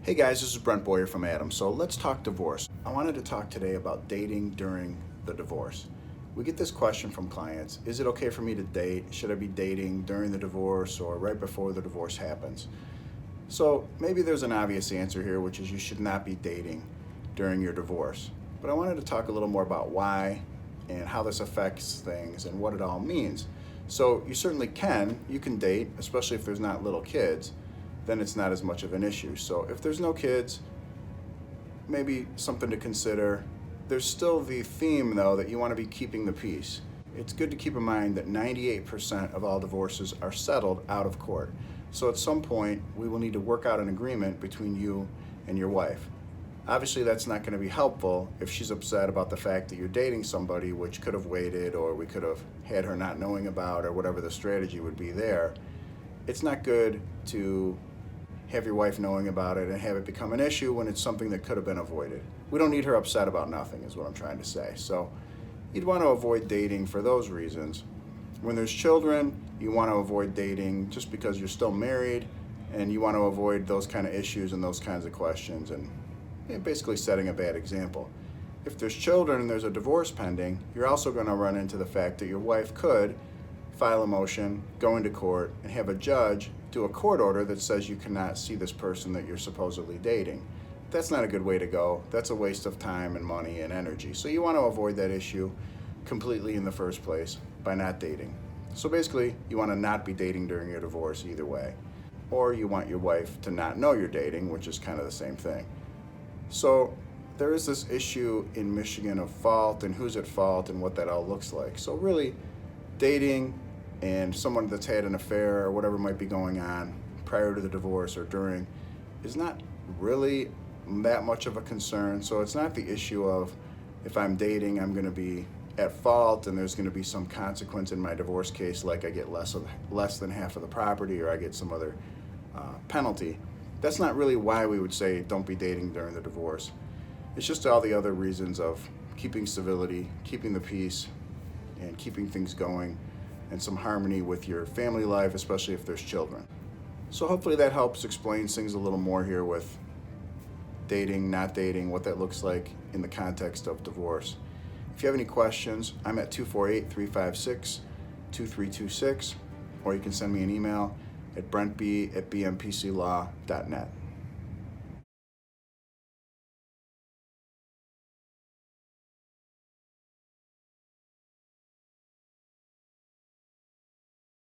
Hey guys, this is Brent Boyer from Adam. So let's talk divorce. I wanted to talk today about dating during the divorce. We get this question from clients. Is it okay for me to date? Should I be dating during the divorce or right before the divorce happens? So maybe there's an obvious answer here, which is you should not be dating during your divorce. But I wanted to talk a little more about why and how this affects things and what it all means. So you certainly can. You can date, especially if there's not little kids. Then it's not as much of an issue. So if there's no kids, maybe something to consider. There's still the theme though that you want to be keeping the peace. It's good to keep in mind that 98% of all divorces are settled out of court. So at some point, we will need to work out an agreement between you and your wife. Obviously, that's not going to be helpful if she's upset about the fact that you're dating somebody, which could have waited, or we could have had her not knowing about, or whatever the strategy would be there. It's not good to have your wife knowing about it and have it become an issue when it's something that could have been avoided. We don't need her upset about nothing, is what I'm trying to say. So you'd want to avoid dating for those reasons. When there's children, you want to avoid dating just because you're still married, and you want to avoid those kind of issues and those kinds of questions, and basically setting a bad example. If there's children and there's a divorce pending, you're also going to run into the fact that your wife could file a motion, go into court, and have a judge do a court order that says you cannot see this person that you're supposedly dating. That's not a good way to go. That's a waste of time and money and energy. So you want to avoid that issue completely in the first place by not dating. So basically, you want to not be dating during your divorce either way. Or you want your wife to not know you're dating, which is kind of the same thing. So there is this issue in Michigan of fault and who's at fault and what that all looks like. So really, dating and someone that's had an affair or whatever might be going on prior to the divorce or during is not really that much of a concern. So it's not the issue of if I'm dating, I'm going to be at fault and there's going to be some consequence in my divorce case, like I get less than half of the property or I get some other penalty. That's not really why we would say don't be dating during the divorce. It's just all the other reasons of keeping civility, keeping the peace, and keeping things going, and some harmony with your family life, especially if there's children. So hopefully that helps explain things a little more here with dating, not dating, what that looks like in the context of divorce. If you have any questions, I'm at 248-356-2326, or you can send me an email at brentb@bmpclaw.net.